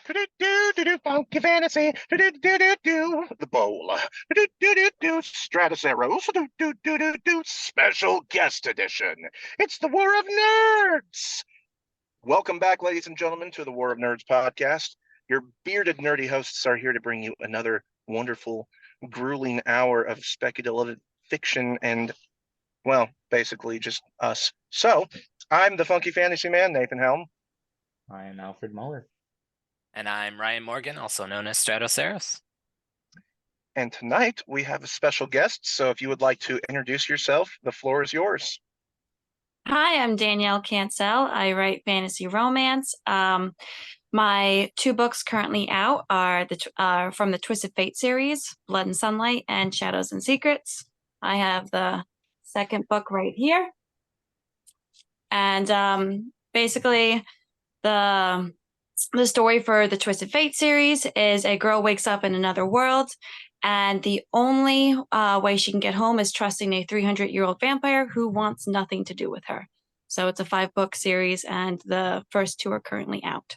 Do-do-do-do-do, funky fantasy. Do-do-do-do-do, the bowl. Do-do-do-do-do, Stratoceros. Do-do-do-do-do, special guest edition. It's the War of Nerds. Welcome back, ladies and gentlemen, to the War of Nerds podcast. Your bearded nerdy hosts are here to bring you another wonderful, grueling hour of speculative fiction and, well, basically just us. So, I'm the funky fantasy man, Nathan Helm. I am Alfred Muller. And I'm Ryan Morgan, also known as Stratoceros. And tonight we have a special guest, so if you would like to introduce yourself, the floor is yours. Hi, I'm Danielle Cancel. I write fantasy romance. My two books currently out are from the Twisted Fate series, Blood and Sunlight and Shadows and Secrets. I have the second book right here. And basically, the story for the Twisted Fate series is a girl wakes up in another world, and the only way she can get home is trusting a 300-year-old vampire who wants nothing to do with her. So it's a 5-book series, and the first 2 are currently out.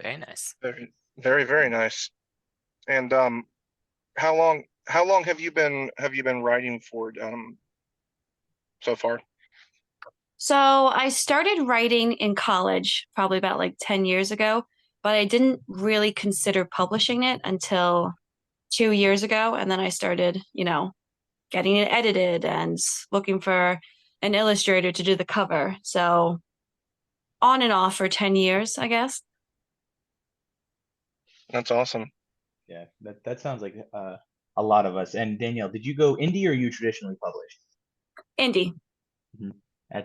Very nice. Very, very, very nice. And how long have you been writing for so far? So I started writing in college probably about 10 years ago, but I didn't really consider publishing it until 2 years ago. And then I started, getting it edited and looking for an illustrator to do the cover. So on and off for 10 years, I guess. That's awesome. Yeah, that sounds like a lot of us. And Danielle, did you go indie or are you traditionally published? Indie. Mm-hmm.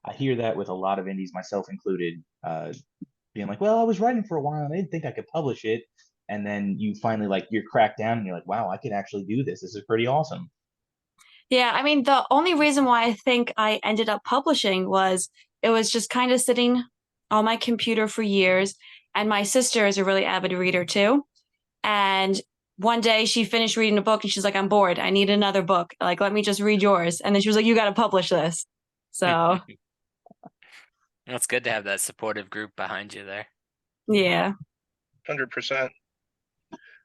I hear that with a lot of indies, myself included, being like, well, I was writing for a while and I didn't think I could publish it. And then you finally you're cracked down and you're like, wow, I could actually do this. This is pretty awesome. Yeah, I mean, the only reason why I think I ended up publishing was it was just kind of sitting on my computer for years. And my sister is a really avid reader too. And one day she finished reading a book and she's like, I'm bored. I need another book. Let me just read yours. And then she was like, you got to publish this. So It's good to have that supportive group behind you there. yeah. 100%.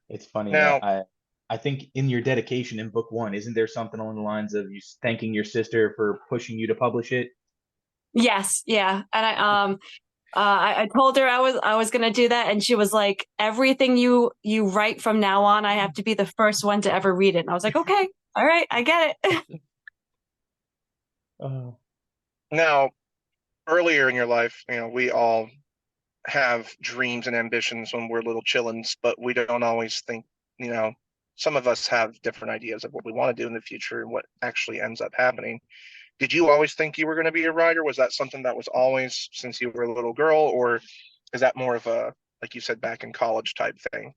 It's funny. Now, I think in your dedication in book 1, isn't there something along the lines of you thanking your sister for pushing you to publish it? Yes. Yeah. And I told her I was going to do that. And she was like, everything you write from now on, I have to be the first one to ever read it. And I was like, okay, all right, I get it. Now, earlier in your life, we all have dreams and ambitions when we're little chillins, but we don't always think, some of us have different ideas of what we want to do in the future and what actually ends up happening. Did you always think you were going to be a writer? Was that something that was always since you were a little girl, or is that more of a, like you said, back in college type thing?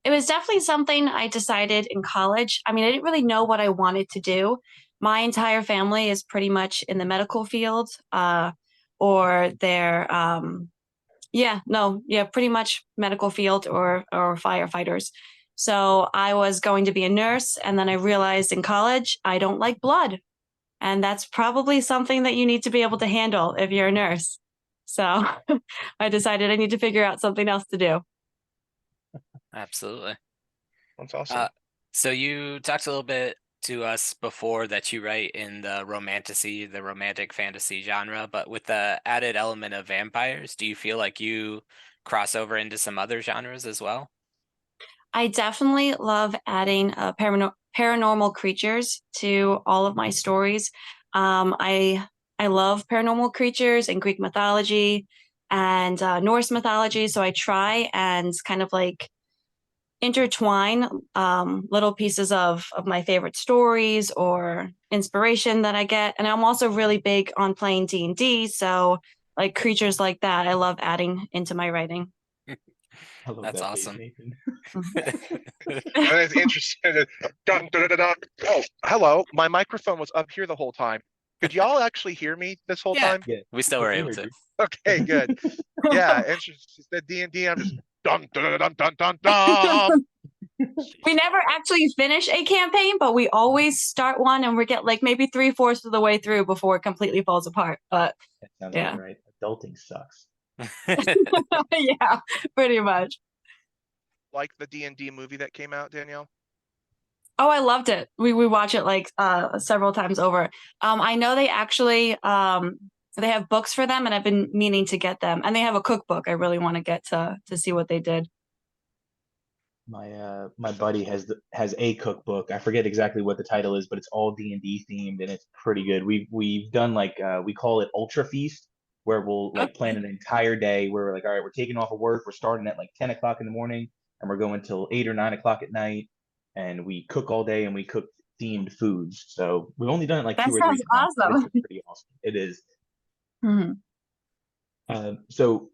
It was definitely something I decided in college. I mean, I didn't really know what I wanted to do. My entire family is pretty much in the medical field, or they're, pretty much medical field or firefighters. So I was going to be a nurse, and then I realized in college I don't like blood. And that's probably something that you need to be able to handle if you're a nurse. So I decided I need to figure out something else to do. Absolutely. That's awesome. So you talked a little bit to us before that you write in the Romantasy, the romantic fantasy genre, but with the added element of vampires, do you feel like you cross over into some other genres as well? I definitely love adding paranormal creatures to all of my stories. I love paranormal creatures and Greek mythology and Norse mythology. So I try and kind of intertwine little pieces of my favorite stories or inspiration that I get. And I'm also really big on playing D&D. So creatures like that, I love adding into my writing. That's awesome. It's interesting. Dun, dun, dun, dun. Oh, hello. My microphone was up here the whole time. Could y'all actually hear me this whole time? Yeah, we still were able to. Okay, good. Yeah, interesting. The D&D, I'm just dun dun dun dun dun dun. We never actually finish a campaign, but we always start one and we get maybe 3/4 of the way through before it completely falls apart. But that sounds yeah. right. Adulting sucks. Yeah, pretty much. Like the D&D movie that came out, Danielle? Oh, I loved it. We watch it like several times over. I know they actually they have books for them, and I've been meaning to get them. And they have a cookbook. I really want to get to see what they did. My buddy has a cookbook. I forget exactly what the title is, but it's all D&D themed and it's pretty good. We've done like we call it Ultra Feast, where we'll like plan an entire day where we're like, all right, we're taking off of work, we're starting at like 10 o'clock in the morning and we're going till 8 or 9 o'clock at night, and we cook all day and we cook themed foods. So we've only done it like That 2 or 3 sounds times, but it's awesome. been pretty awesome. It is. Hmm. So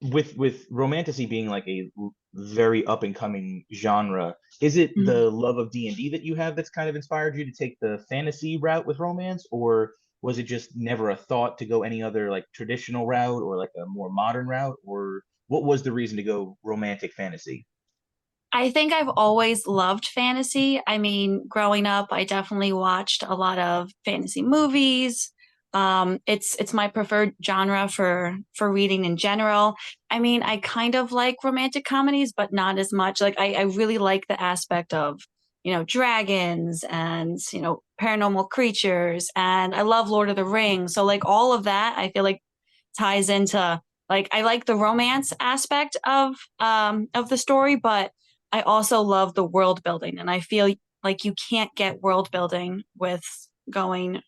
with romantasy being like a very up and coming genre, is it Mhm. the love of D&D that you have that's kind of inspired you to take the fantasy route with romance, or was it just never a thought to go any other like traditional route or like a more modern route, or what was the reason to go romantic fantasy? I think I've always loved fantasy. I mean, growing up, I definitely watched a lot of fantasy movies. It's my preferred genre for reading in general. I mean, I kind of like romantic comedies, but not as much. Like I really like the aspect of, dragons and, paranormal creatures, and I love Lord of the Rings. So like all of that, I feel like ties into like I like the romance aspect of the story, but I also love the world building, and I feel like you can't get world building with going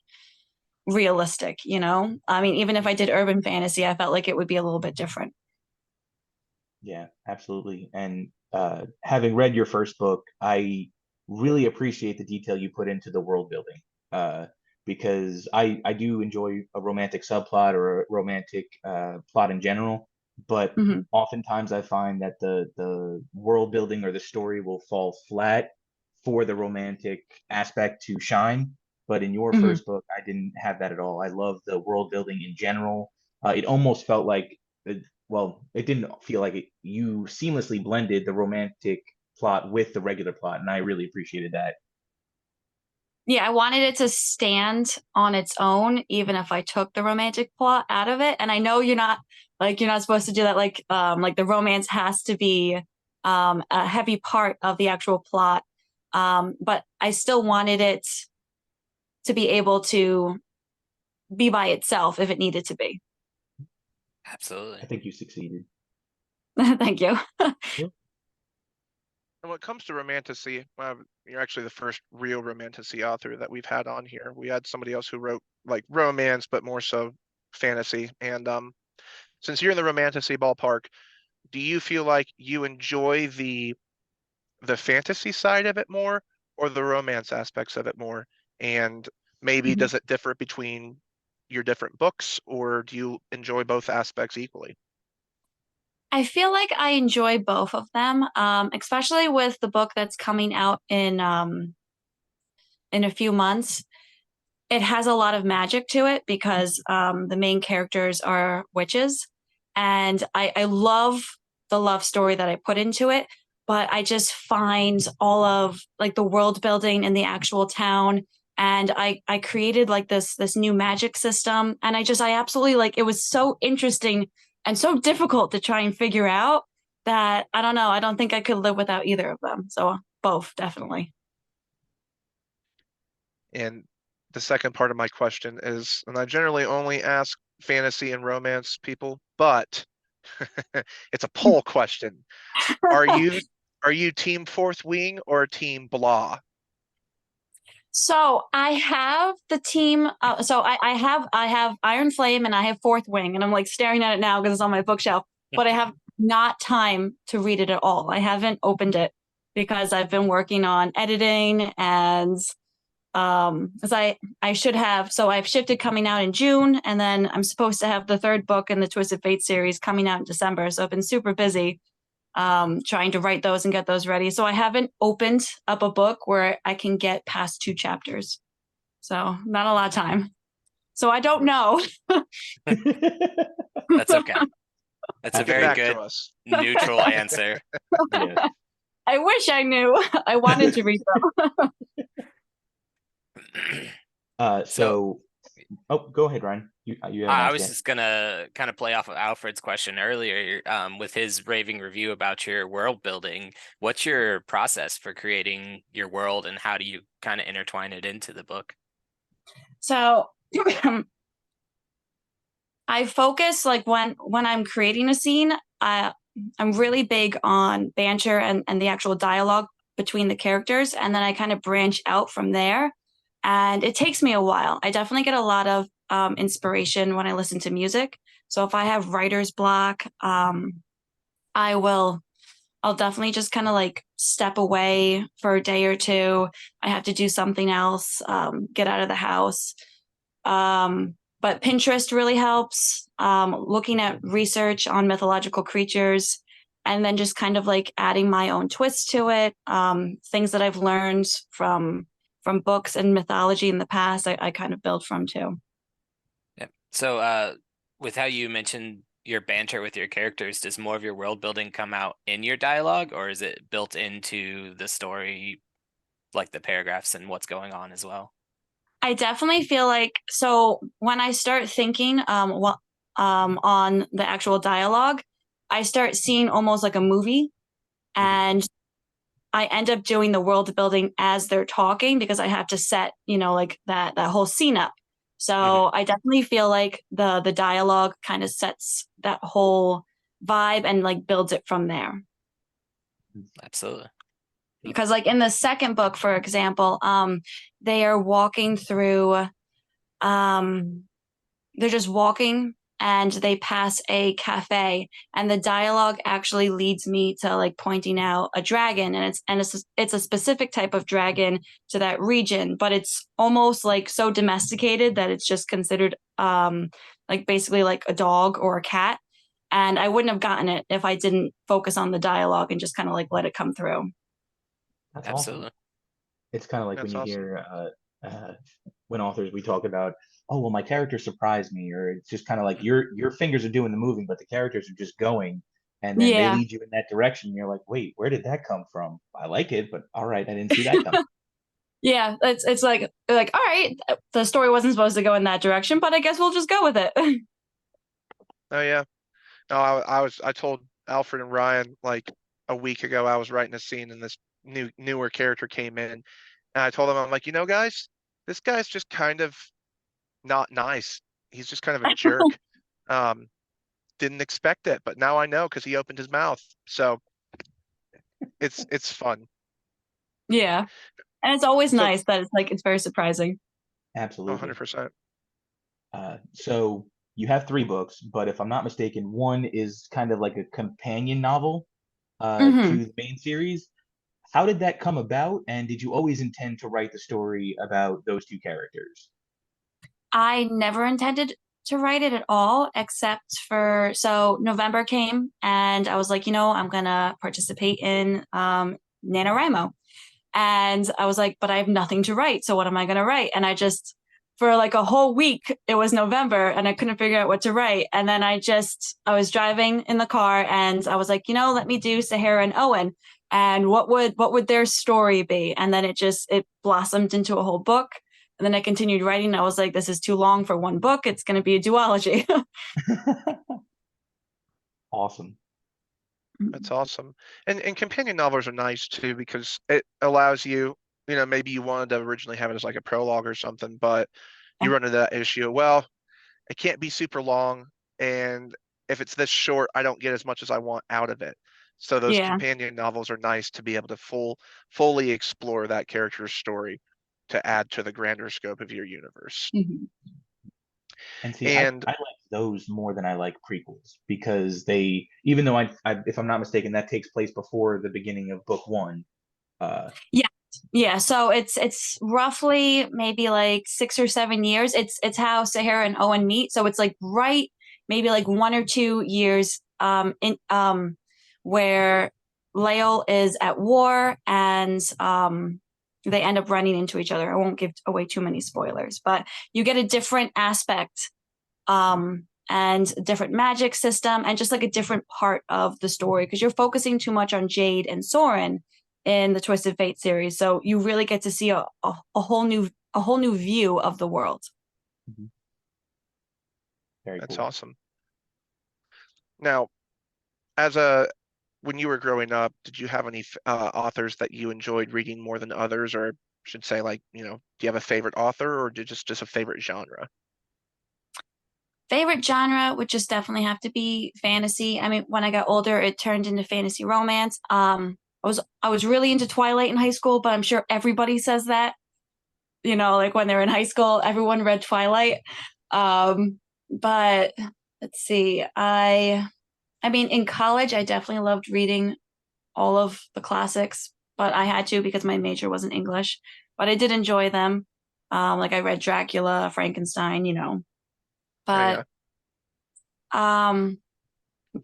realistic, I mean, even if I did urban fantasy, I felt like it would be a little bit different. Yeah, absolutely. And having read your first book, I really appreciate the detail you put into the world building. Because I do enjoy a romantic subplot or a romantic plot in general, but Hmm. oftentimes I find that the world building or the story will fall flat for the romantic aspect to shine. But in your Hmm. first book, I didn't have that at all. I love the world building in general. It almost felt like well, it didn't feel like it. You seamlessly blended the romantic plot with the regular plot, and I really appreciated that. Yeah, I wanted it to stand on its own, even if I took the romantic plot out of it. And I know you're not supposed to do that. Like the romance has to be a heavy part of the actual plot. But I still wanted it to be able to be by itself if it needed to be. I Absolutely. think you succeeded. Thank you. Yep. And when it comes to romantasy, you're actually the first real romantasy author that we've had on here. We had somebody else who wrote like romance, but more so fantasy. And since you're in the romantasy ballpark, do you feel like you enjoy the fantasy side of it more or the romance aspects of it more? And maybe Mhm. does it differ between your different books, or do you enjoy both aspects equally? I feel like I enjoy both of them, especially with the book that's coming out in a few months. It has a lot of magic to it because the main characters are witches, and I love the love story that I put into it. But I just find all of like the world building in the actual town, and I created like this new magic system, and I absolutely like it was so interesting and so difficult to try and figure out that I don't know, I don't think I could live without either of them. So both definitely. And the second part of my question is, and I generally only ask fantasy and romance people, but it's a poll question. Are you are you team Fourth Wing or team Blah? So I have the team. So I have Iron Flame and I have Fourth Wing, and I'm like staring at it now because it's on my bookshelf. But I have not time to read it at all. I haven't opened it because I've been working on editing and as I should have. So I've shifted coming out in June, and then I'm supposed to have the third book in the Twisted Fate series coming out in December. So I've been super busy trying to write those and get those ready. So I haven't opened up a book where I can get past 2 chapters. So not a lot of time. So I don't know. That's okay. That's a Get very back good to us. neutral answer. Yes. I wish I knew. I wanted to read them. So So Oh, go ahead, Ryan. You haven't I asked was yet. just gonna kind of play off of Alfred's question earlier, with his raving review about your world building. What's your process for creating your world, and how do you kind of intertwine it into the book? So I focus like when I'm creating a scene, I'm really big on banter and the actual dialogue between the characters, and then I kind of branch out from there. And it takes me a while. I definitely get a lot of inspiration when I listen to music. So if I have writer's block, I'll definitely just kind of like step away for a day or two. I have to do something else, get out of the house. But Pinterest really helps, looking at research on mythological creatures, and then just kind of like adding my own twist to it. Things that I've learned from books and mythology in the past, I kind of build from too. Yeah. So, with how you mentioned your banter with your characters, does more of your world building come out in your dialogue, or is it built into the story, like the paragraphs and what's going on as well? I definitely feel like so when I start thinking on the actual dialogue, I start seeing almost like a movie, and I end up doing the world building as they're talking because I have to set, like that whole scene up. So I definitely feel like the dialogue kind of sets that whole vibe and like builds it from there. Absolutely. Because like in the second book, for example, they are walking through they're just walking and they pass a cafe, and the dialogue actually leads me to like pointing out a dragon, and it's a specific type of dragon to that region, but it's almost like so domesticated that it's just considered like basically like a dog or a cat, and I wouldn't have gotten it if I didn't focus on the dialogue and just kind of like let it come through. That's Absolutely. awesome. It's kind of like That's when you awesome. hear when authors we talk about, oh well, my character surprised me, or it's just kind of like your fingers are doing the moving, but the characters are just going, and then they Yeah. lead you in that direction. And you're like, wait, where did that come from? I like it, but all right, I didn't see that coming. Yeah, it's like all right, the story wasn't supposed to go in that direction, but I guess we'll just go with it. Oh yeah. No, I told Alfred and Ryan like a week ago I was writing a scene and this newer character came in, and I told them, I'm like, guys, this guy's just kind of not nice. He's just kind of a jerk. Um, didn't expect it, but now I know because he opened his mouth. So it's fun. Yeah. And it's always So nice that it's very surprising. Absolutely. 100%. So you have three books, but if I'm not mistaken, one is kind of like a companion novel Hmm. to the main series. How did that come about, and did you always intend to write the story about those two characters? I never intended to write it at all, except for so November came and I was like, I'm gonna participate in NaNoWriMo. And I was like, but I have nothing to write. So what am I gonna write? And I just for like a whole week, it was November and I couldn't figure out what to write. And then I was driving in the car and I was like, let me do Sahara and Owen. And what would their story be? And then it blossomed into a whole book. And then I continued writing. I was like, this is too long for one book. It's going to be a duology. Awesome. That's awesome. And companion novels are nice too because it allows you, maybe you wanted to originally have it as like a prologue or something, but you run into that issue. Well, it can't be super long, and if it's this short, I don't get as much as I want out of it. So those Yeah. companion novels are nice to be able to fully explore that character's story to add to the grander scope of your universe. Mhm. And see, I And like those more than I like prequels because they, even though if I'm not mistaken, that takes place before the beginning of book one. Yeah. Yeah. So it's roughly maybe like 6 or 7 years. It's how Sahara and Owen meet. So it's like right maybe like 1 or 2 years in where Lael is at war and they end up running into each other. I won't give away too many spoilers, but you get a different aspect and a different magic system and just like a different part of the story because you're focusing too much on Jade and Soren in the Twisted Fate series. So you really get to see a whole new view of the world. Very That's cool. awesome. Now, when you were growing up, did you have any authors that you enjoyed reading more than others, or I should say, like, do you have a favorite author, or just a favorite genre? Favorite genre would just definitely have to be fantasy. I mean, when I got older, it turned into fantasy romance. I was really into Twilight in high school, but I'm sure everybody says that. Like when they're in high school, everyone read Twilight. But let's see. I mean, in college, I definitely loved reading all of the classics, but I had to because my major wasn't English. But I did enjoy them. Like I read Dracula, Frankenstein, Yeah. But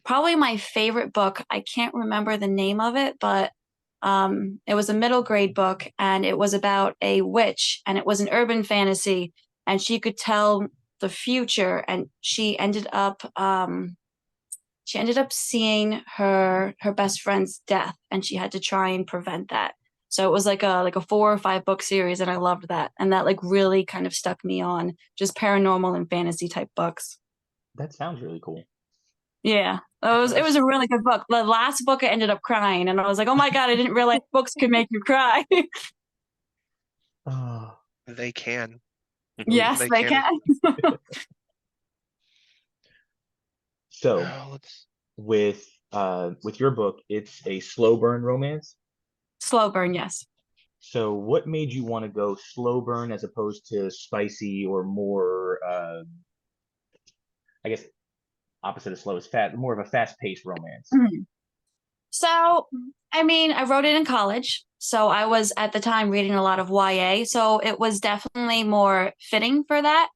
probably my favorite book, I can't remember the name of it, but it was a middle grade book and it was about a witch and it was an urban fantasy and she could tell the future and she ended up seeing her best friend's death and she had to try and prevent that. So it was like a 4 or 5 book series and I loved that. And that like really kind of stuck me on just paranormal and fantasy type books. That sounds really cool. Yeah, it was a really good book. The last book I ended up crying and I was like, oh my God, I didn't realize books could make you cry. They can. Yes, they can. So with your book, it's a slow burn romance. Slow burn, yes. So what made you want to go slow burn as opposed to spicy or more I guess opposite of slow is fast, more of a fast-paced romance? Mm-hmm. So, I mean, I wrote it in college. So I was at the time reading a lot of YA. So it was definitely more fitting for that.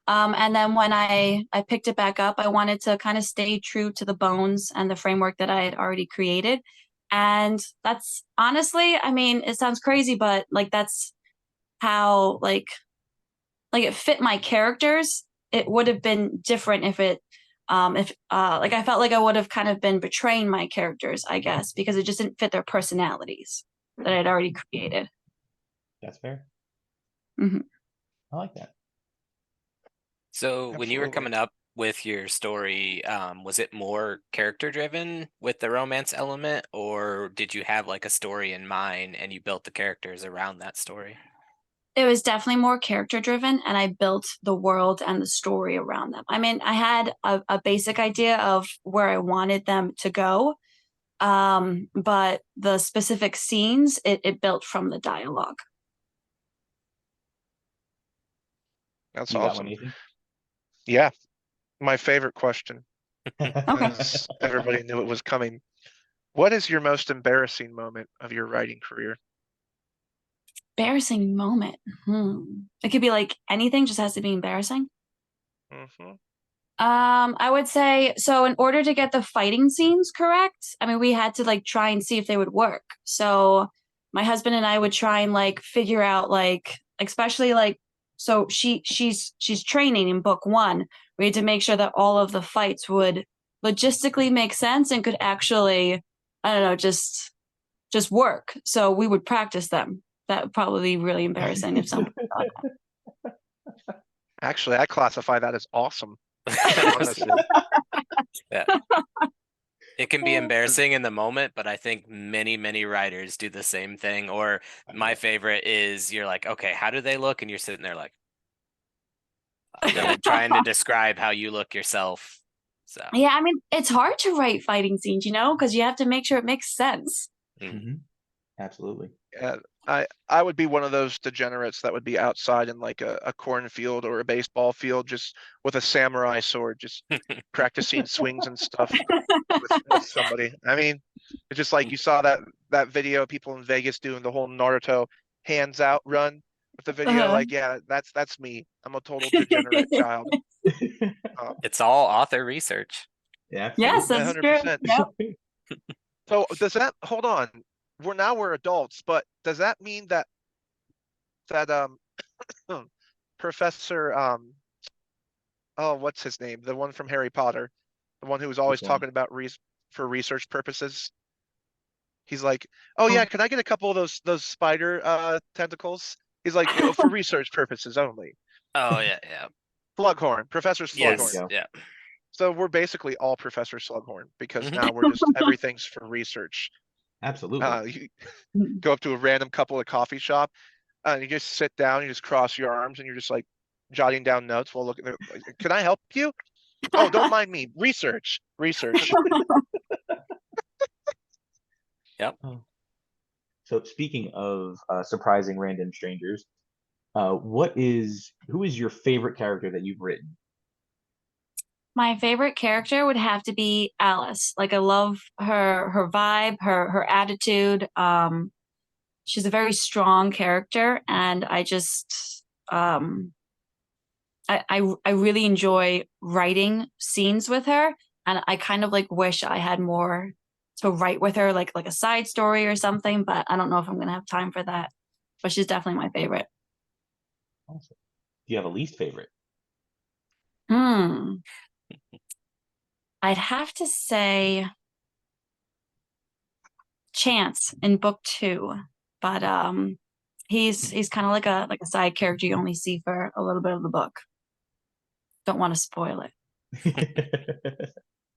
And then when I picked it back up, I wanted to kind of stay true to the bones and the framework that I had already created. And that's honestly, I mean, it sounds crazy, but like that's how like it fit my characters. It would have been different if like I felt like I would have kind of been betraying my characters, I guess, because it just didn't fit their personalities that I'd already created. That's fair. Mm-hmm. I like that. So when you were coming up with your story, was it more character driven with the romance element, or did you have like a story in mind and you built the characters around that story? It was definitely more character driven and I built the world and the story around them. I mean, I had a basic idea of where I wanted them to go. But the specific scenes, it built from the dialogue. That's You awesome. got one, Ethan? Yeah. My favorite question. Okay. Everybody knew it was coming. What is your most embarrassing moment of your writing career? Embarrassing moment. It could be like anything, just has to be embarrassing. Mm-hmm. I would say so in order to get the fighting scenes correct, I mean we had to like try and see if they would work. So my husband and I would try and like figure out like especially like so she's training in book 1. We had to make sure that all of the fights would logistically make sense and could actually I don't know just work. So we would practice them. That would probably be really embarrassing if someone thought that. Actually, I classify that as awesome. Honestly. Yeah. It can be embarrassing in the moment, but I think many, many writers do the same thing. Or my favorite is you're like, okay, how do they look? And you're sitting there like, trying to describe how you look yourself. So yeah, I mean, it's hard to write fighting scenes, because you have to make sure it makes sense. Mm-hmm. Absolutely. Yeah, I would be one of those degenerates that would be outside in like a cornfield or a baseball field, just with a samurai sword, just practicing swings and stuff with somebody. I mean, it's just like you saw that video of people in Vegas doing the whole Naruto hands out run with the video. Like, yeah, that's me. I'm a total degenerate child. It's all author research. Yeah. Yes, that's 100%. true. Yep. So does that hold on? We're adults, but does that mean that Professor oh, what's his name? The one from Harry Potter, the one who was always talking about for research purposes. He's like, oh yeah, can I get a couple of those spider tentacles? He's like, for research purposes only. Oh yeah, yeah. Slughorn, Professor There Slughorn. we go. Yeah. So we're basically all Professor Slughorn because Mhm. now we're just everything's for research. Absolutely. You go up to a random couple at a coffee shop, and you just sit down, you just cross your arms, and you're just like jotting down notes while looking. Can I help you? Oh, don't mind me. Research. Oh. So speaking of surprising random strangers, who is your favorite character that you've written? My favorite character would have to be Alice. Like I love her vibe, her attitude. She's a very strong character, and I just I really enjoy writing scenes with her, and I kind of like wish I had more to write with her, like a side story or something, but I don't know if I'm gonna have time for that. But she's definitely my favorite. Awesome. Do you have a least favorite? Hmm. I'd have to say Chance in book 2, but he's kind of like a side character you only see for a little bit of the book. Don't want to spoil it.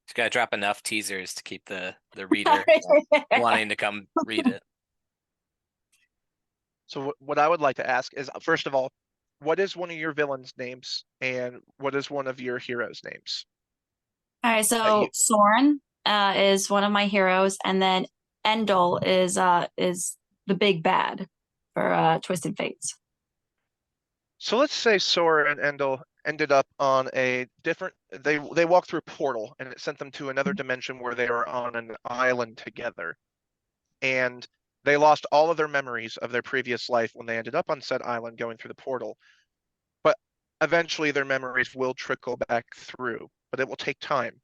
Just gotta drop enough teasers to keep the reader wanting to come read it. So what I would like to ask is, first of all, what is one of your villains' names, and what is one of your heroes' names? All right, so Soren is one of my heroes, and then Endel is the big bad for Twisted Fates. So let's say Sora and Endel ended up on a different. They walked through a portal, and it sent them to another dimension where they were on an island together, and they lost all of their memories of their previous life when they ended up on said island going through the portal. But eventually, their memories will trickle back through, but it will take time.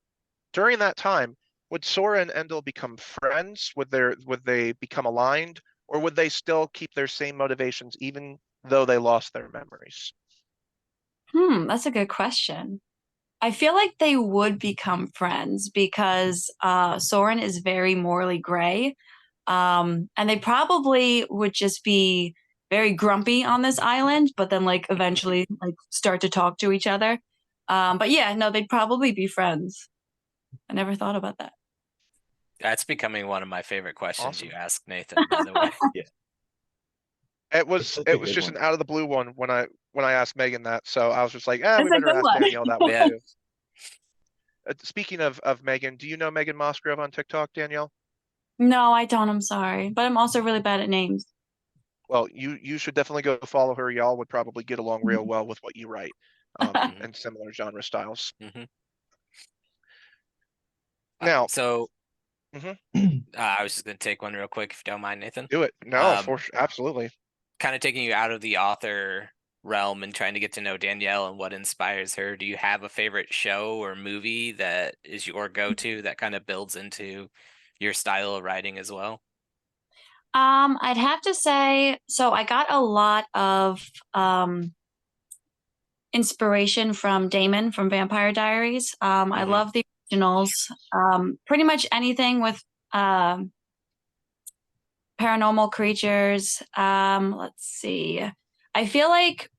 During that time, would Sora and Endel become friends? Would they become aligned, or would they still keep their same motivations even though they lost their memories? That's a good question. I feel like they would become friends because Soren is very morally gray. And they probably would just be very grumpy on this island, but then like eventually like start to talk to each other. But yeah, no, they'd probably be friends. I never thought about that. That's becoming one of my favorite questions Awesome. you ask, Nathan, by the way. Yeah. It It's was such a good just one. an out of the blue one when I asked Megan that, so I was just like, we That's a better good ask one. Danielle that one Yeah. too. Speaking of Megan, do you know Megan Mosgrove on TikTok, Danielle? No, I don't. I'm sorry, but I'm also really bad at names. Well, you should definitely go follow her. Y'all would probably get along real well with what you write, and similar genre styles. Mm-hmm. Now, So mhm, I was just gonna take one real quick, if you don't mind, Nathan. do it. No, Um, absolutely. Kind of taking you out of the author realm and trying to get to know Danielle and what inspires her. Do you have a favorite show or movie that is your go-to that kind of builds into your style of writing as well? I'd have to say, so I got a lot of inspiration from Damon from Vampire Diaries. I Mhm. love the originals. Pretty much anything with paranormal creatures. Let's see. I feel like,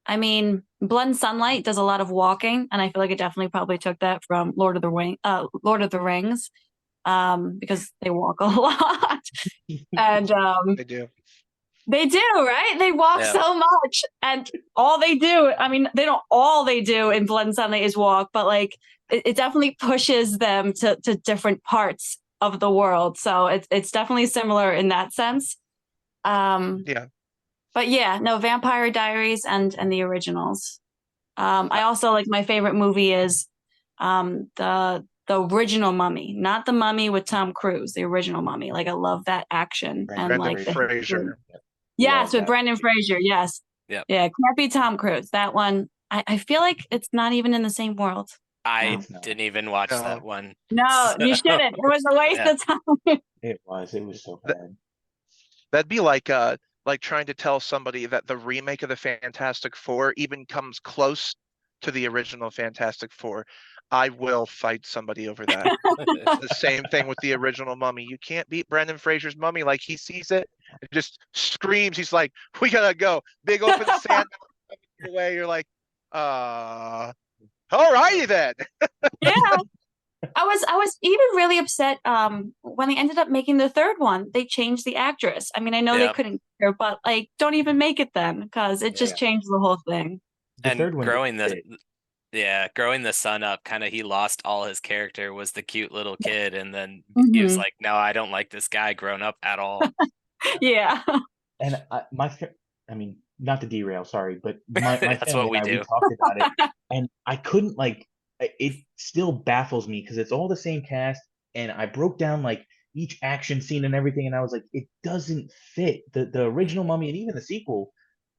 I mean, Blood and Sunlight does a lot of walking, and I feel like it definitely probably took that from Lord of the Rings, because they walk a lot, and They do. they do, right? They walk Yeah. so much, and all they do, I mean, they don't all they do in Blood and Sunlight is walk, but like it definitely pushes them to different parts of the world. So it's definitely similar in that sense. Yeah. But yeah, no, Vampire Diaries and the originals. I also like my favorite movie is the original Mummy, not the Mummy with Tom Cruise, the original Mummy. Like I love that action and Brendan like the Fraser. yes, Love with that. Brendan Fraser. Yes. Yep. Yeah, can't be Tom Cruise. That one, I feel like it's not even in the same world. I It's not. didn't even watch No. that one. No, you So, shouldn't. It was a waste yeah. of time. It was so Th- bad. That'd be like trying to tell somebody that the remake of the Fantastic Four even comes close to the original Fantastic Four. I will fight somebody over that. It's the same thing with the original Mummy. You can't beat Brendan Fraser's Mummy. Like he sees it, it just screams. He's like, "We gotta go!" Big open sand away. You're like, Alrighty then. Yeah. I was even really upset when they ended up making the third one. They changed the actress. I mean, I know they Yep. couldn't care, but like don't even make it then because it just Yeah. changed the whole thing. The And third one growing didn't the fit. yeah, growing the son up, kind of he lost all his character, was the cute little kid, and then he was Mhm. like, "No, I don't like this guy grown up at all." Yeah. And I mean, not to derail, sorry, but my That's what family we and I, we do. talked about it, and I couldn't like. It still baffles me because it's all the same cast, and I broke down like each action scene and everything, and I was like, it doesn't fit. The original Mummy and even the sequel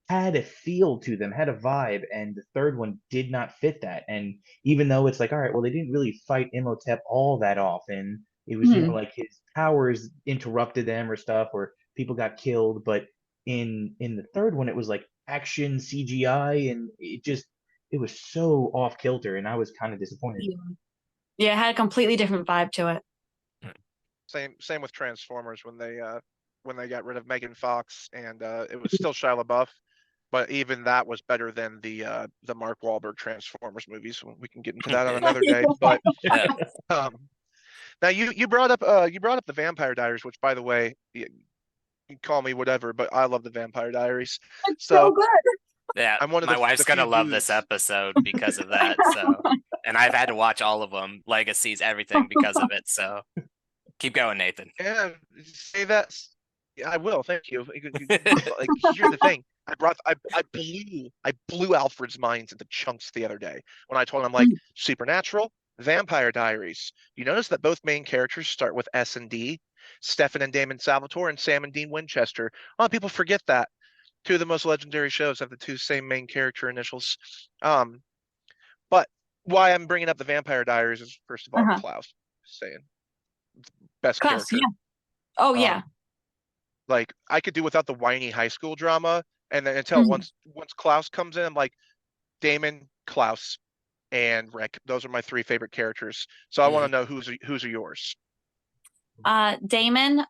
had a feel to them, had a vibe, and the third one did not fit that. And even though it's like, all right, well, they didn't really fight Imhotep all that often. It was, Mhm. like his powers interrupted them or stuff, or people got killed. But in the third one, it was like action CGI, and it was so off kilter, and I was kind of disappointed. Yeah, it had a completely different vibe to it. Same with Transformers when they got rid of Megan Fox, and it was still Shia LaBeouf, but even that was better than the Mark Wahlberg Transformers movies. We can get into that on another day. But Yeah. now you brought up the Vampire Diaries, which, by the way, you can call me whatever, but I love the Vampire Diaries. It's so So good. Yeah, I'm one of my wife's the gonna few love this dudes. episode because of that. So, and I've had to watch all of them, Legacies, everything because of it. So, keep going, Nathan. Yeah, say that. Yeah, I will. Thank you. Like, here's the thing. I blew Alfred's minds into chunks the other day when I told him, like, Supernatural, Vampire Diaries. You notice that both main characters start with S and D, Stefan and Damon Salvatore and Sam and Dean Winchester. A lot of people forget that. Two of the most legendary shows have the two same main character initials. But why I'm bringing up the Vampire Diaries is, first of all, Uh-huh. Klaus. Just saying, best Klaus, character. yeah. Oh yeah. Like, I could do without the whiny high school drama, and then until Mhm. once Klaus comes in, I'm like, Damon, Klaus, and Rick. Those are my three favorite characters. So I want to know who's are yours. Damon,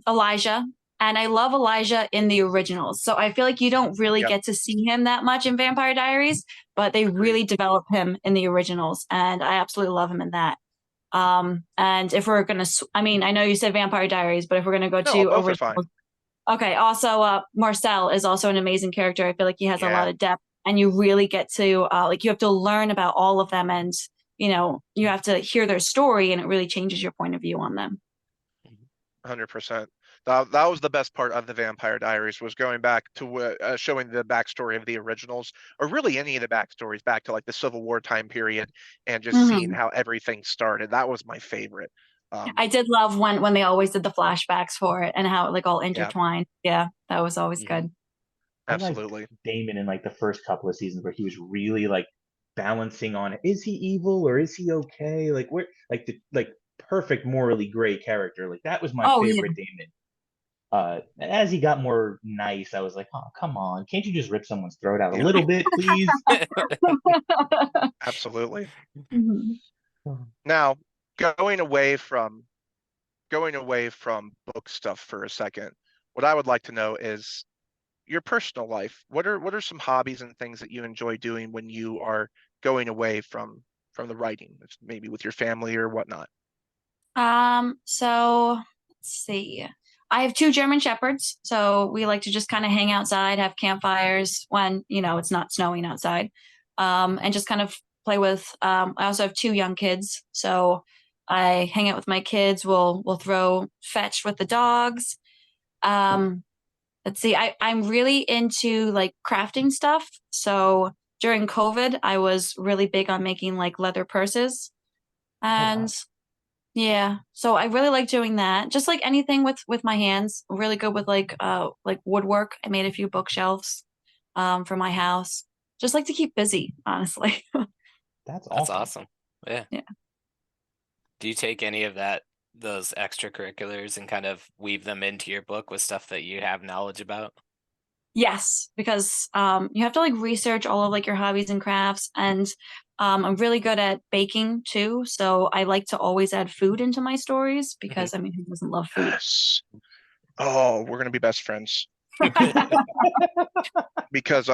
Elijah, and I love Elijah in the originals. So I feel like you don't really Yep. get to see him that much in Vampire Diaries, but they really develop him in the originals, and I absolutely love him in that. And if we're gonna, I mean, I know you said Vampire Diaries, but if we're gonna go No, to both are fine. originals, okay. Also, Marcel is also an amazing character. I feel like he has a lot Yeah. of depth, and you really get to like you have to learn about all of them, and you have to hear their story, and it really changes your point of view on them. 100%. That was the best part of the Vampire Diaries, was going back to showing the backstory of the originals, or really any of the backstories back to like the Civil War time period, and just seeing how everything started. That was my favorite. I did love when they always did the flashbacks for it and how it like all Yeah, intertwined. Yeah, that was always good. I liked absolutely. Damon in like the first couple of seasons where he was really like balancing on, is he evil or is he okay? Like where like the perfect morally gray character. Like that was my Oh yeah. favorite Damon. As he got more nice, I was like, oh come on, can't you just rip someone's throat out a Yeah, little bit, please? absolutely. Mhm. Now, going away from book stuff for a second, what I would like to know is your personal life. What are some hobbies and things that you enjoy doing when you are going away from the writing, maybe with your family or whatnot? So let's see. I have two German Shepherds, so we like to just kind of hang outside, have campfires when, it's not snowing outside. And just kind of play with I also have two young kids, so I hang out with my kids. We'll throw fetch with the dogs. Um, let's see. I'm really into like crafting stuff. So during COVID, I was really big on making like leather purses. Oh, wow. And yeah, so I really like doing that. Just like anything with my hands. I'm really good with like woodwork. I made a few bookshelves for my house. Just like to keep busy, honestly. That's That's awesome. awesome. Yeah. Yeah. Do you take any of those extracurriculars and kind of weave them into your book with stuff that you have knowledge about? Yes, because you have to like research all of like your hobbies and crafts, and I'm really good at baking too. So I like to always add food into my stories because I mean, who doesn't love food? Yes. Oh, we're gonna be best friends. Because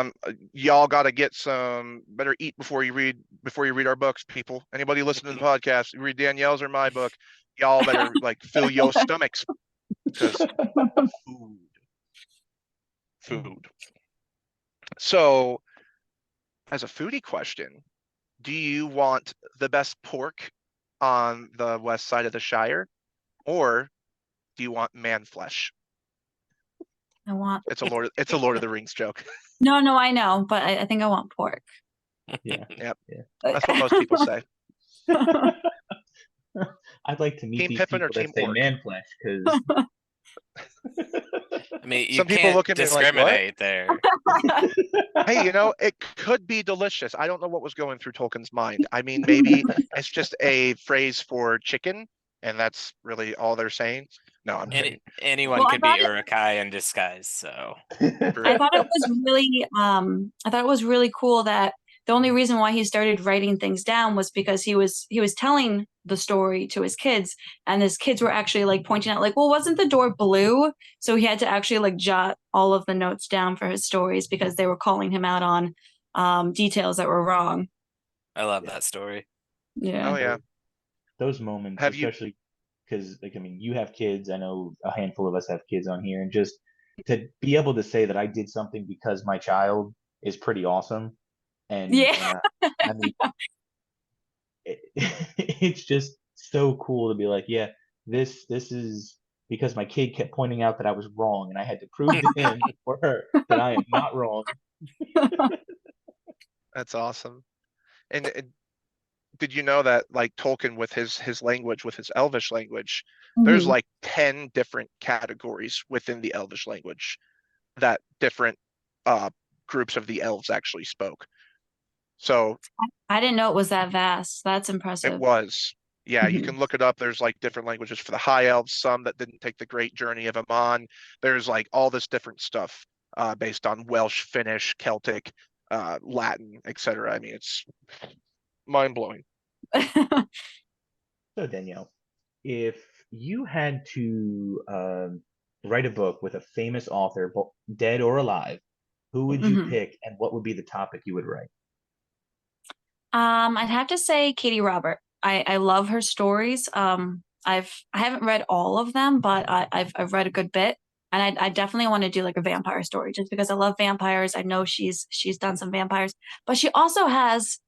y'all got to get some better eat before you read our books, people. Anybody listening to the podcast, you read Danielle's or my book, y'all better like fill your stomachs because food. So, as a foodie question, do you want the best pork on the west side of the Shire, or do you want man flesh? I want. It's a Lord of the Rings joke. No, I know, but I think I want pork. Yeah. Yep. Yeah. That's what most people say. I'd like to meet Team these Pippin or people that Team say Orc? man flesh, because I mean, you Some people can't look at me like, what? discriminate there. Hey, it could be delicious. I don't know what was going through Tolkien's mind. I mean, maybe it's just a phrase for chicken, and that's really all they're saying. No, I'm kidding. Anyone Well, I could be thought Urukai in disguise, so. I thought it was really cool that the only reason why he started writing things down was because he was telling the story to his kids, and his kids were actually like pointing out like, well, wasn't the door blue? So he had to actually like jot all of the notes down for his stories because they were calling him out on details that were wrong. I love that story. Yeah. Oh yeah. Those moments, Have you- especially because, like, I mean, you have kids. I know a handful of us have kids on here, and just to be able to say that I did something because my child is pretty awesome. And, Yeah. I mean, it's just so cool to be like, yeah, this is because my kid kept pointing out that I was wrong, and I had to prove to him or her that I am not wrong. That's awesome. And did you know that like Tolkien with his language, with his Elvish language, there's Mhm. like 10 different categories within the Elvish language that different groups of the elves actually spoke. So I didn't know it was that vast. That's it impressive. was. Yeah, you Mhm. can look it up. There's like different languages for the High Elves, some that didn't take the great journey of Aman. There's like all this different stuff based on Welsh, Finnish, Celtic, Latin, etc. I mean, it's mind-blowing. So, Danielle, if you had to write a book with a famous author, dead or alive, who would you Mhm. pick, and what would be the topic you would write? I'd have to say Katie Robert. I love her stories. I haven't read all of them, but I've read a good bit, and I definitely want to do like a vampire story just because I love vampires. I know she's done some vampires, but she also has,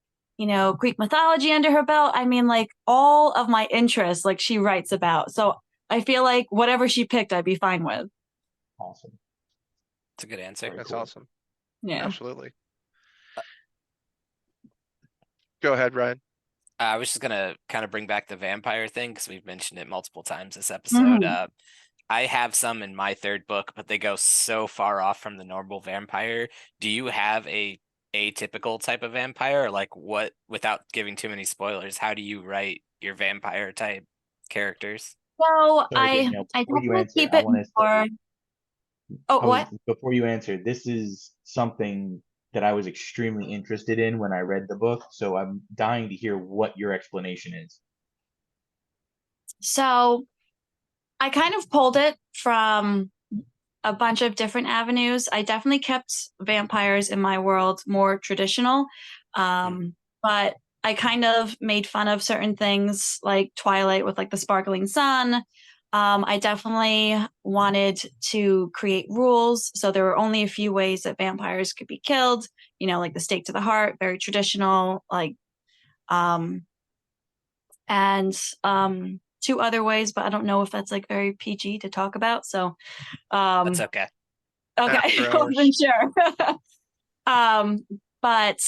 Greek mythology under her belt. I mean, like all of my interests, like she writes about. So I feel like whatever she picked, I'd be fine with. Awesome. That's a good answer. Very That's cool. awesome. Yeah. Absolutely. Go ahead, Ryan. I was just gonna kind of bring back the vampire thing because we've mentioned it multiple times this episode. Mhm. I have some in my third book, but they go so far off from the normal vampire. Do you have a atypical type of vampire? Or like what, without giving too many spoilers, how do you write your vampire type characters? So Sorry, Danielle, I before you definitely answer, keep I it want to more. say, Oh, what? before you answer, this is something that I was extremely interested in when I read the book, so I'm dying to hear what your explanation is. So I kind of pulled it from a bunch of different avenues. I definitely kept vampires in my world more traditional, but I kind of made fun of certain things like Twilight with like the sparkling sun. I definitely wanted to create rules. So there were only a few ways that vampires could be killed, like the stake to the heart, very traditional, like, um, and two other ways, but I don't know if that's like very PG to talk about. So, That's um, okay. okay, After I hours. wasn't sure. But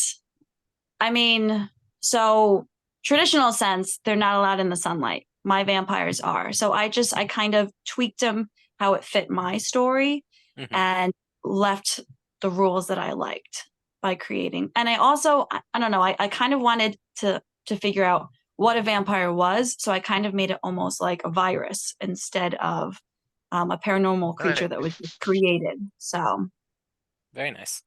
I mean, so traditional sense, they're not allowed in the sunlight. My vampires are. So I kind of tweaked them how it fit my story Mhm. and left the rules that I liked by creating. And I also, I don't know, I kind of wanted to figure out what a vampire was. So I kind of made it almost like a virus instead of a paranormal creature that was Nice. created. So, Very nice.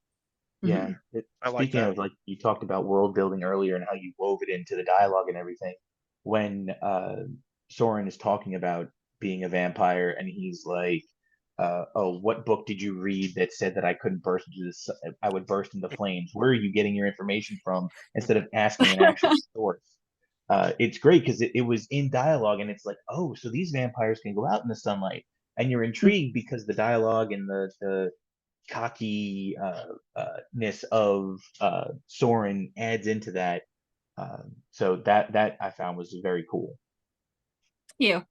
Yeah. mhm. I like Speaking that. of, like, you talked about world building earlier and how you wove it into the dialogue and everything. When Soren is talking about being a vampire and he's like, oh, what book did you read that said that I couldn't burst into this? I would burst into flames. Where are you getting your information from? Instead of asking an actual source. It's great because it was in dialogue, and it's like, oh, so these vampires can go out in the sunlight, and you're intrigued because the dialogue and the cocky ness of Soren adds into that. So that I found was very cool. You.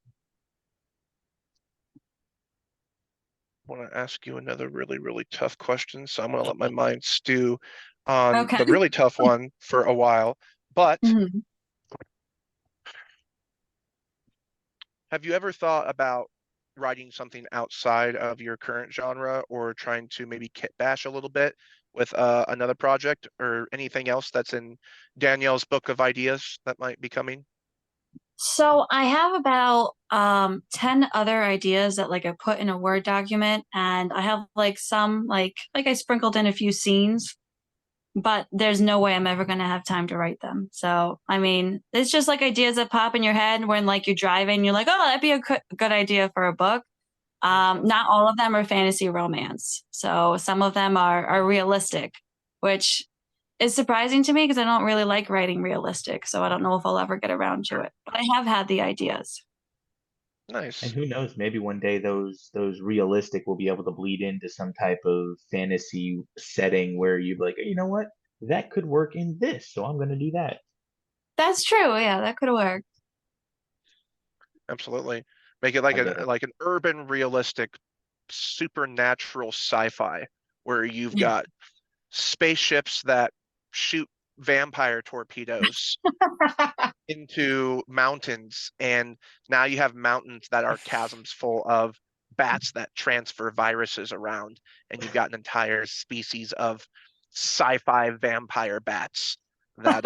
Want to ask you another really, really tough question, so I'm going to let my mind stew on Okay. the really tough one for a while. But Mhm. have you ever thought about writing something outside of your current genre, or trying to maybe kit bash a little bit with another project, or anything else that's in Danielle's book of ideas that might be coming? So I have about 10 other ideas that like I put in a Word document, and I have like some like I sprinkled in a few scenes, but there's no way I'm ever gonna have time to write them. So I mean, it's just like ideas that pop in your head when like you're driving, you're like, oh, that'd be a good idea for a book. Not all of them are fantasy romance. So some of them are realistic, which is surprising to me because I don't really like writing realistic. So I don't know if I'll ever get around to it. But I have had the ideas. And Nice. who knows, maybe one day those realistic will be able to bleed into some type of fantasy setting where you'd be like, you know what, that could work in this, so I'm going to do that. That's true. Yeah, that could work. Absolutely. Make it like Like an urban realistic supernatural sci-fi where you've got spaceships that shoot vampire torpedoes into mountains, and now you have mountains that are chasms full of bats that transfer viruses around, and you've got an entire species of sci-fi vampire bats that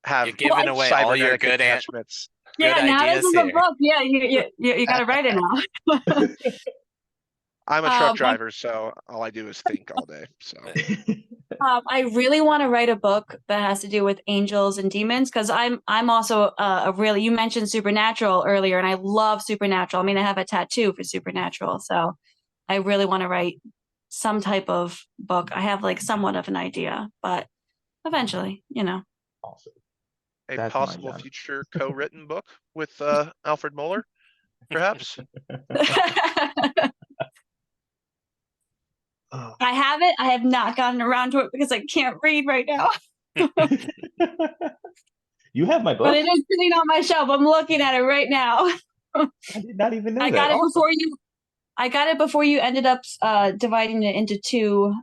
have You're giving away all your cybernetic good attachments. good Yeah, now this ideas is a here. book. Yeah, you got to write it now. I'm a truck Um, driver, so all I do is think all day. So I really want to write a book that has to do with angels and demons because I'm also a really, you mentioned supernatural earlier, and I love supernatural. I mean, I have a tattoo for supernatural, so I really want to write some type of book. I have like somewhat of an idea, but eventually, you know. Awesome. a That's my possible genre. future co-written book with Alfred Muller, perhaps. Oh. I have it. I have not gotten around to it because I can't read right now. You have my But book? it is sitting on my shelf. I'm looking at it right now. I did not even know I that. got it Awesome. before you. I got it before you ended up dividing it into two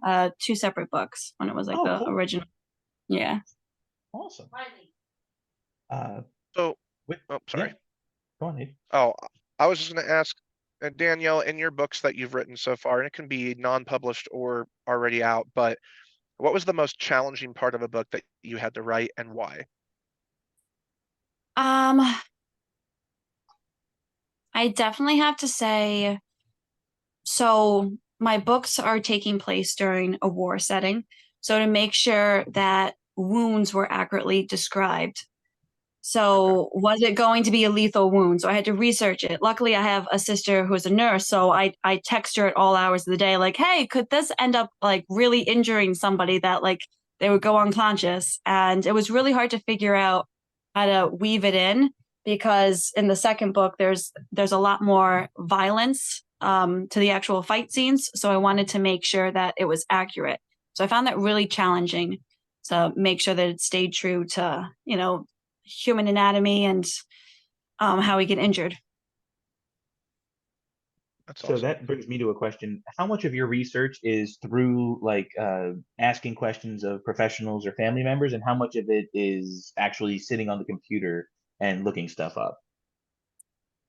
separate books when it was like the cool. original. Yeah. Awesome. So, With, oh, sorry. Yeah. Go on, Nate. Oh, I was just going to ask, Danielle, in your books that you've written so far, and it can be non-published or already out, but what was the most challenging part of a book that you had to write, and why? I definitely have to say, so my books are taking place during a war setting. So to make sure that wounds were accurately described. So was it going to be a lethal wound? So I had to research it. Luckily, I have a sister who's a nurse, so I text her at all hours of the day, like, "Hey, could this end up like really injuring somebody that like they would go unconscious?" And it was really hard to figure out how to weave it in because in the second book, there's a lot more violence to the actual fight scenes. So I wanted to make sure that it was accurate. So I found that really challenging to make sure that it stayed true to human anatomy and how we get injured. That's So awesome. that brings me to a question. How much of your research is through like asking questions of professionals or family members, and how much of it is actually sitting on the computer and looking stuff up?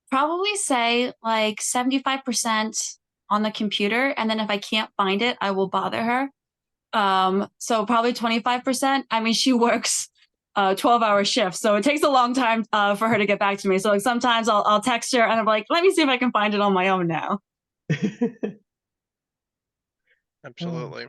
Probably say like 75% on the computer, and then if I can't find it, I will bother her. So probably 25%. I mean, she works 12-hour shifts, so it takes a long time for her to get back to me. So like sometimes I'll text her and I'm like, let me see if I can find it on my own now. Absolutely.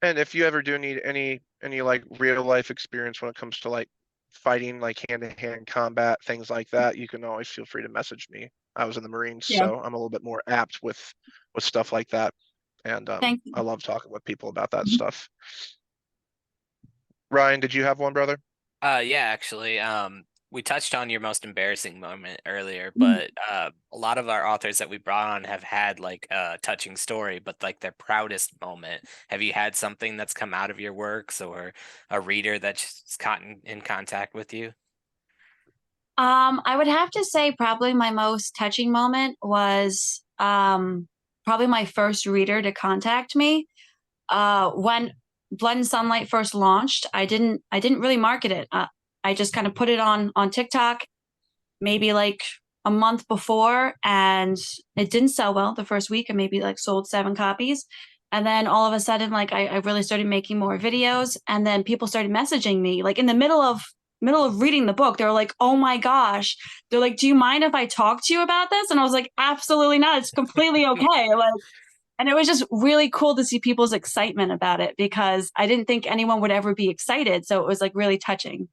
And if you ever do need any like real life experience when it comes to like fighting, like hand-to-hand combat, things like that, you can always feel free to message me. I was in the Marines, Yeah. so I'm a little bit more apt with stuff like that. And Thank you. I love talking with people about that Mhm. stuff. Ryan, did you have one, brother? Yeah, actually, we touched on your most embarrassing moment earlier, Mhm. but a lot of our authors that we brought on have had like a touching story, but like their proudest moment. Have you had something that's come out of your works or a reader that's gotten in contact with you? I would have to say probably my most touching moment was probably my first reader to contact me. When Blood and Sunlight first launched, I didn't really market it. I just kind of put it on TikTok maybe like a month before, and it didn't sell well the first week. I maybe like sold 7 copies. And then all of a sudden, like I really started making more videos, and then people started messaging me like in the middle of reading the book. They were like, "Oh my gosh!" They're like, "Do you mind if I talk to you about this?" And I was like, "Absolutely not. It's completely okay." Like, and it was just really cool to see people's excitement about it because I didn't think anyone would ever be excited. So it was like really touching.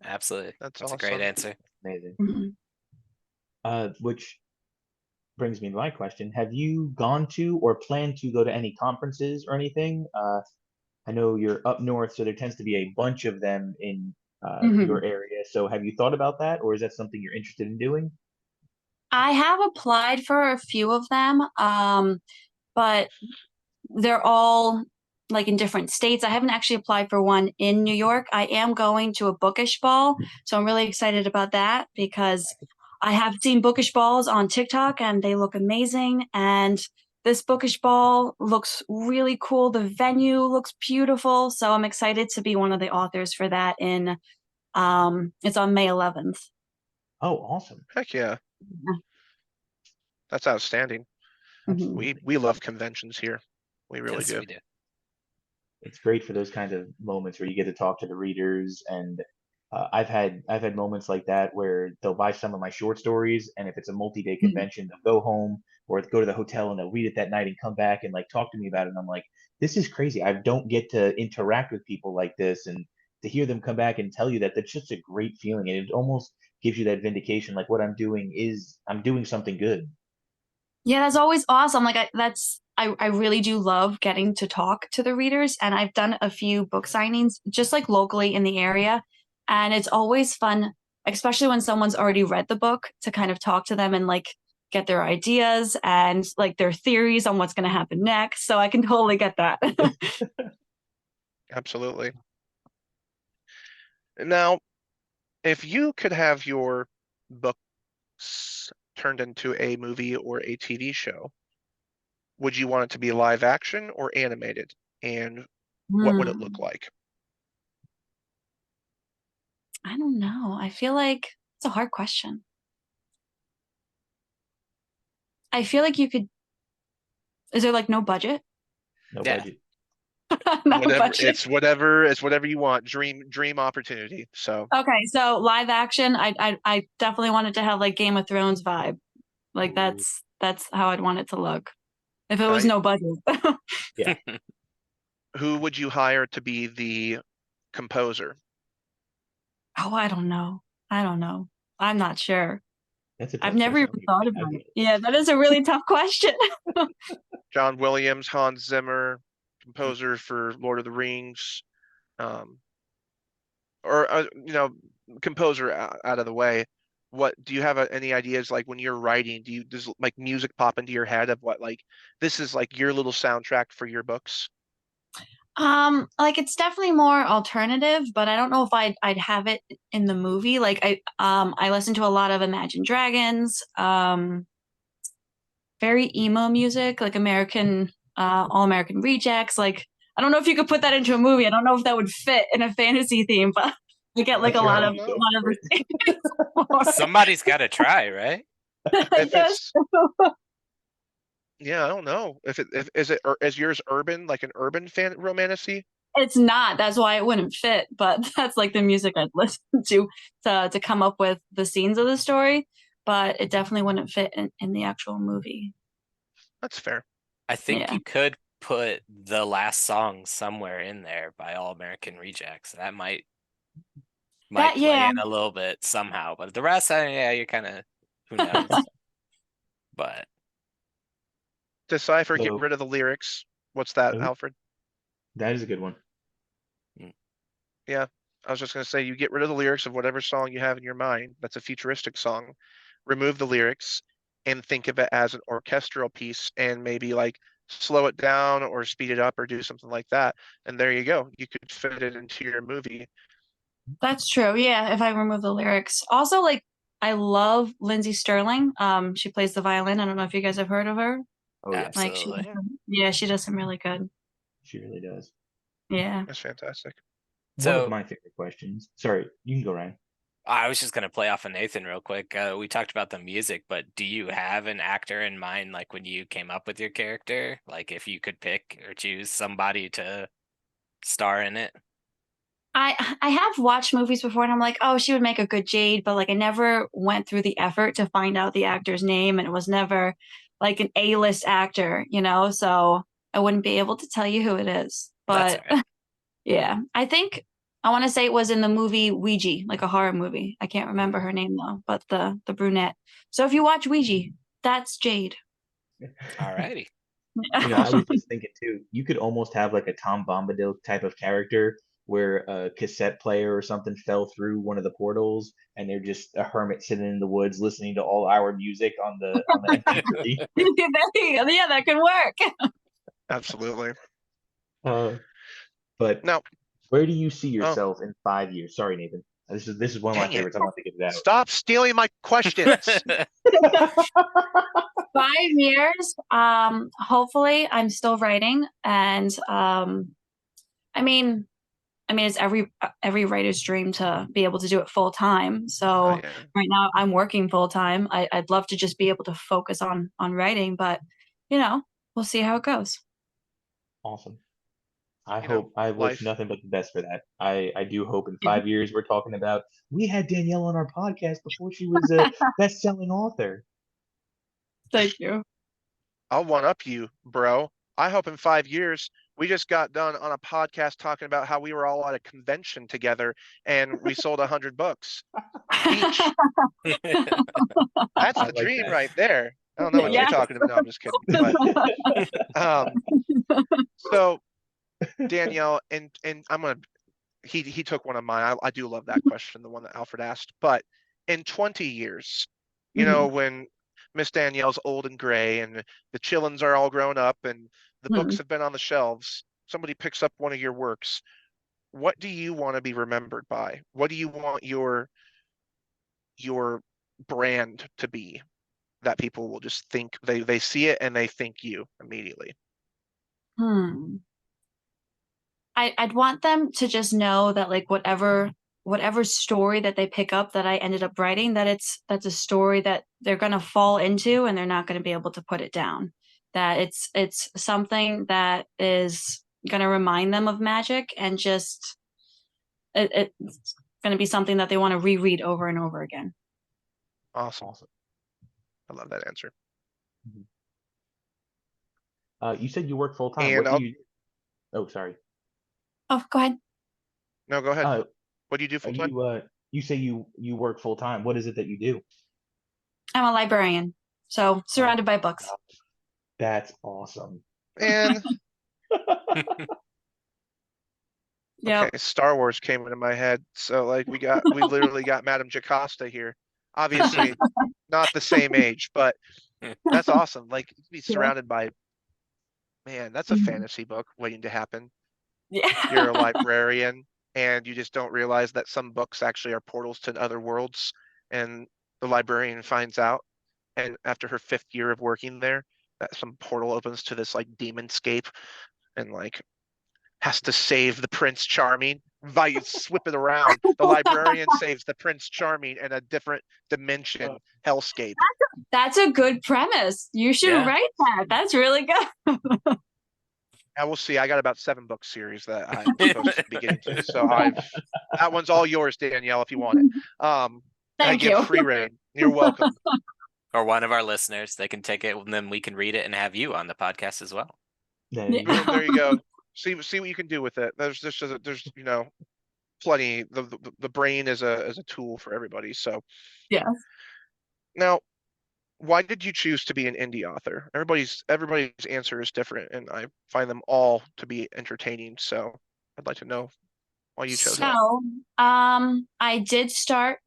Absolutely. That's a great awesome. answer. Amazing. Mhm. Which brings me to my question. Have you gone to or plan to go to any conferences or anything? I know you're up north, so there tends to be a bunch of them in Mhm. your area. So have you thought about that, or is that something you're interested in doing? I have applied for a few of them, but they're all like in different states. I haven't actually applied for one in New York. I am going to a bookish ball, so I'm really excited about that because I have seen bookish balls on TikTok and they look amazing. And this bookish ball looks really cool. The venue looks beautiful, so I'm excited to be one of the authors for that. It's on May 11th. Oh, awesome. Heck yeah, that's outstanding. Mhm. We love conventions here. We really Yes, do. we do. It's great for those kind of moments where you get to talk to the readers, and I've had moments like that where they'll buy some of my short stories, and if it's a multi-day Mhm. convention, they'll go home or go to the hotel and they'll read it that night and come back and like talk to me about it. And I'm like, this is crazy. I don't get to interact with people like this, and to hear them come back and tell you that, that's just a great feeling, and it almost gives you that vindication, like what I'm doing something good. Yeah, that's always awesome. Like I really do love getting to talk to the readers, and I've done a few book signings just like locally in the area, and it's always fun, especially when someone's already read the book, to kind of talk to them and like get their ideas and like their theories on what's going to happen next. So I can totally get that. Absolutely. Now, if you could have your books turned into a movie or a TV show, would you want it to be live action or animated? And what would it look Hmm. like? I don't know. I feel like it's a hard question. I feel like you could. Is there like no budget? No Yeah. budget. No Whatever, budget. it's whatever you want. Dream opportunity. So, Okay, so live action, I definitely want it to have like Game of Thrones vibe. Like Ooh, that's how I'd want it to look if it was okay. no budget. yeah, Who would you hire to be the composer? Oh, I don't know. I don't know. I'm not sure. that's a I've tough never question. even thought I about get it. it. Yeah, that is a really tough question. John Williams, Hans Zimmer, composer for Lord of the Rings, um, or composer out of the way. What do you have any ideas like when you're writing? Does like music pop into your head of what like this is like your little soundtrack for your books? Like it's definitely more alternative, but I don't know if I'd have it in the movie. Like I listen to a lot of Imagine Dragons, very emo music, like All American Rejects. Like I don't know if you could put that into a movie. I don't know if that would fit in a fantasy theme, but we get like That's a your Yeah, I lot don't of niche. know. Go a lot of for it. the Somebody's got to try, right? I If guess it's Yeah, I don't know if is yours urban like an urban fan romantasy? it's not. That's why it wouldn't fit. But that's like the music I'd listen to come up with the scenes of the story. But it definitely wouldn't fit in the actual movie. That's fair. I think Yeah. you could put the last song somewhere in there by All American Rejects. That might That play yeah. in a little bit somehow, but the rest, yeah, you're kind of who knows. But Decipher, get So- rid of the lyrics. What's that, Oh. Alfred? That is a good one. Yeah, I was just gonna say, you get rid of the lyrics of whatever song you have in your mind. That's a futuristic song. Remove the lyrics and think of it as an orchestral piece, and maybe like slow it down or speed it up or do something like that. And there you go. You could fit it into your movie. That's true. Yeah, if I remove the lyrics. Also, like I love Lindsay Sterling. She plays the violin. I don't know if you guys have heard of her. Oh yeah, Like absolutely. yeah, she does some really good. she really does. Yeah. That's fantastic. One So of my favorite questions. Sorry, you can go, Ryan. I was just gonna play off of Nathan real quick. We talked about the music, but do you have an actor in mind, like when you came up with your character? Like if you could pick or choose somebody to star in it? I have watched movies before and I'm like, oh, she would make a good Jade, but like I never went through the effort to find out the actor's name, and it was never like an A-list actor, so I wouldn't be able to tell you who it is. That's But all right. yeah, I think I want to say it was in the movie Ouija, like a horror movie. I can't remember her name though, but the brunette. So if you watch Ouija, that's Jade. All righty. I was just thinking too, you could almost have like a Tom Bombadil type of character where a cassette player or something fell through one of the portals and they're just a hermit sitting in the woods listening to all our music on the MP3. Yeah, that could work. Absolutely. But Now, where do you see oh, yourself in 5 years? Sorry, Nathan. This is one of my dang it. favorites. I want to get it out. Stop stealing my questions. 5 years. Hopefully I'm still writing, and I mean it's every writer's dream to be able to do it full time. So Oh, yeah. right now I'm working full time. I'd love to just be able to focus on writing, but we'll see how it goes. Awesome. I You know, hope, I wish life. nothing but the best for that. I do hope in Yeah. 5 years we're talking about, we had Danielle on our podcast before she was a best-selling author. Thank you. I'll one up you, bro. I hope in 5 years we just got done on a podcast talking about how we were all at a convention together and we sold 100 books each. That's I the like dream that. right there. I don't know what Yeah. you're talking about. No, I'm just kidding. But so Danielle, and I'm gonna. He took one of mine. I do love that question, the one that Alfred asked. But in 20 years, when Miss Danielle's old and gray, and the chillins are all grown up, and the books have been on the shelves, somebody picks up one of your works. What do you want to be remembered by? What do you want your brand to be, that people will just think they see it and they think you immediately? I'd want them to just know that like whatever story that they pick up that I ended up writing, that's a story that they're gonna fall into and they're not gonna be able to put it down. That it's something that is gonna remind them of magic, and just it's gonna be something that they want to reread over and over again. Awesome. I love that answer. You said you work full time. And What do you? Oh, sorry. Oh, go ahead. No, go ahead. What do you do full time? You say you work full time. What is it that you do? I'm a librarian, so surrounded by books. That's awesome. And Yep. okay, Star Wars came into my head. So like we literally got Madame Jocasta here. Obviously not the same age, but that's awesome. Like to be surrounded by, man, that's a fantasy book waiting to happen. Yeah. You're a librarian and you just don't realize that some books actually are portals to other worlds, and the librarian finds out, and after her 5th year of working there, that some portal opens to this like demonscape, and like has to save the Prince Charming. You swip it around. The librarian saves the Prince Charming in a different dimension, hellscape. That's a good premise. You should write that. That's really good. I will see. I got about 7-book series that I'm supposed to be getting to. So that one's all yours, Danielle, if you want it. Thank I you. give free reign. You're welcome. Or one of our listeners, they can take it and then we can read it and have you on the podcast as well. There you go. Well, there you go. See what you can do with it. There's plenty. The brain is a tool for everybody. So Yeah. now, why did you choose to be an indie author? Everybody's answer is different, and I find them all to be entertaining. So I'd like to know why you chose that. So, I did start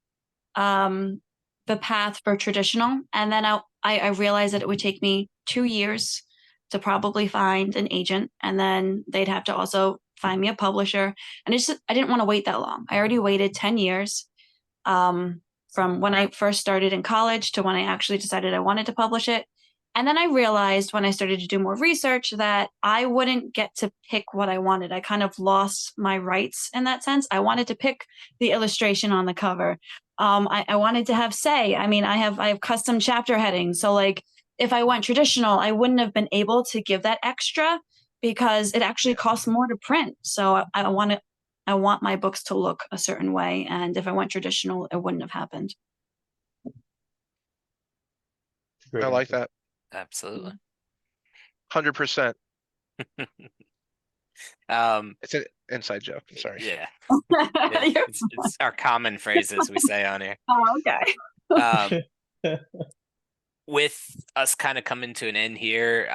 the path for traditional, and then I realized that it would take me 2 years to probably find an agent, and then they'd have to also find me a publisher. And I didn't want to wait that long. I already waited 10 years from when I first started in college to when I actually decided I wanted to publish it. And then I realized when I started to do more research that I wouldn't get to pick what I wanted. I kind of lost my rights in that sense. I wanted to pick the illustration on the cover. I wanted to have say. I mean, I have custom chapter headings. So like if I went traditional, I wouldn't have been able to give that extra because it actually costs more to print. So I want my books to look a certain way. And if I went traditional, it wouldn't have happened. Great I like answer. that. Absolutely. 100%. Um, It's an inside joke. I'm sorry. yeah. Yeah, You're it's our common phrases we say on here. Oh, okay. With us kind of coming to an end here,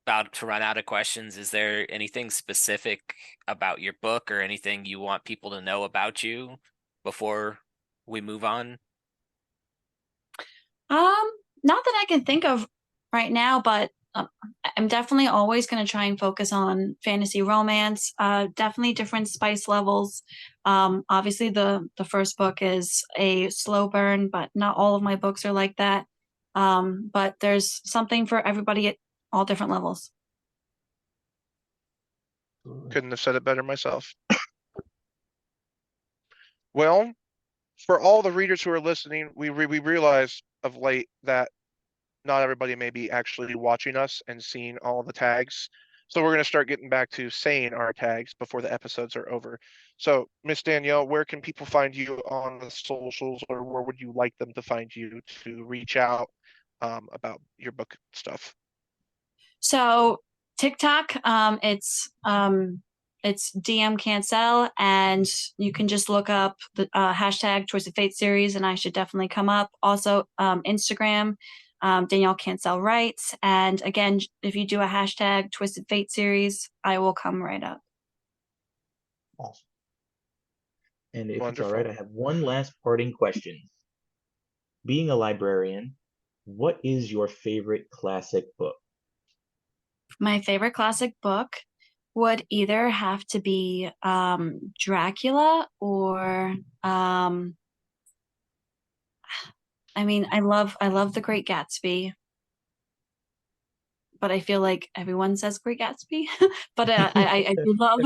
about to run out of questions, is there anything specific about your book or anything you want people to know about you before we move on? Not that I can think of right now, but I'm definitely always going to try and focus on fantasy romance. Definitely different spice levels. Obviously, the first book is a slow burn, but not all of my books are like that. But there's something for everybody at all different levels. Couldn't have said it better myself. Well, for all the readers who are listening, we realize of late that not everybody may be actually watching us and seeing all the tags. So we're going to start getting back to saying our tags before the episodes are over. So, Miss Danielle, where can people find you on the socials, or where would you like them to find you to reach out about your book stuff? So TikTok, it's DM Cancel, and you can just look up the hashtag Twisted Fate series, and I should definitely come up. Also, Instagram, Danielle Cancel writes, and again, if you do a hashtag Twisted Fate series, I will come right up. Awesome. And if Wonderful. it's all right, I have one last parting question. Being a librarian, what is your favorite classic book? My favorite classic book would either have to be Dracula or I mean, I love The Great Gatsby, but I feel like everyone says Great Gatsby. But I do love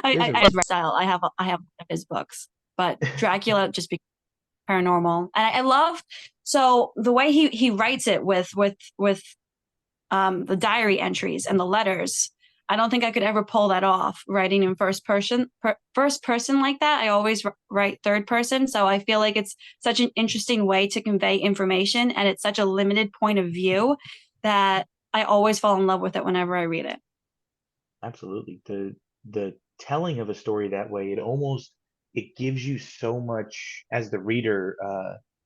I love style. I have one of his books, but Dracula just be paranormal, and I love so the way he writes it with the diary entries and the letters. I don't think I could ever pull that off writing in first person like that. I always write third person. So I feel like it's such an interesting way to convey information, and it's such a limited point of view that I always fall in love with it whenever I read it. Absolutely. The telling of a story that way, it gives you so much as the reader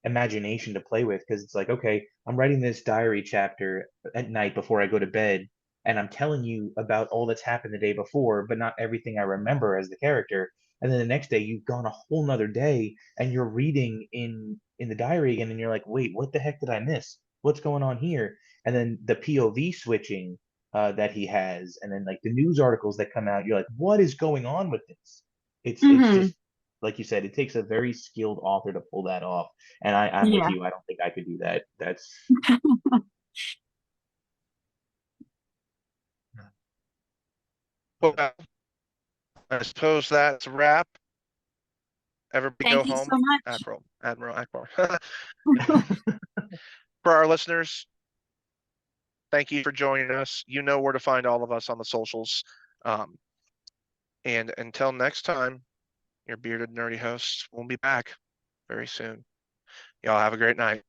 imagination to play with, because it's like, okay, I'm writing this diary chapter at night before I go to bed, and I'm telling you about all that's happened the day before, but not everything I remember as the character. And then the next day you've gone a whole nother day and you're reading in the diary again, and you're like, wait, what the heck did I miss? What's going on here? And then the POV switching that he has, and then like the news articles that come out, you're like, what is going on with this? It's just like you said, it takes a very skilled author to pull that off. And I'm with Yeah. you. I don't think I could do that. That's Well, I suppose that's a wrap. Everybody Thank go you home. so much. Admiral Akbar. For our listeners, thank you for joining us. You know where to find all of us on the socials. And until next time, your bearded nerdy hosts will be back very soon. Y'all have a great night.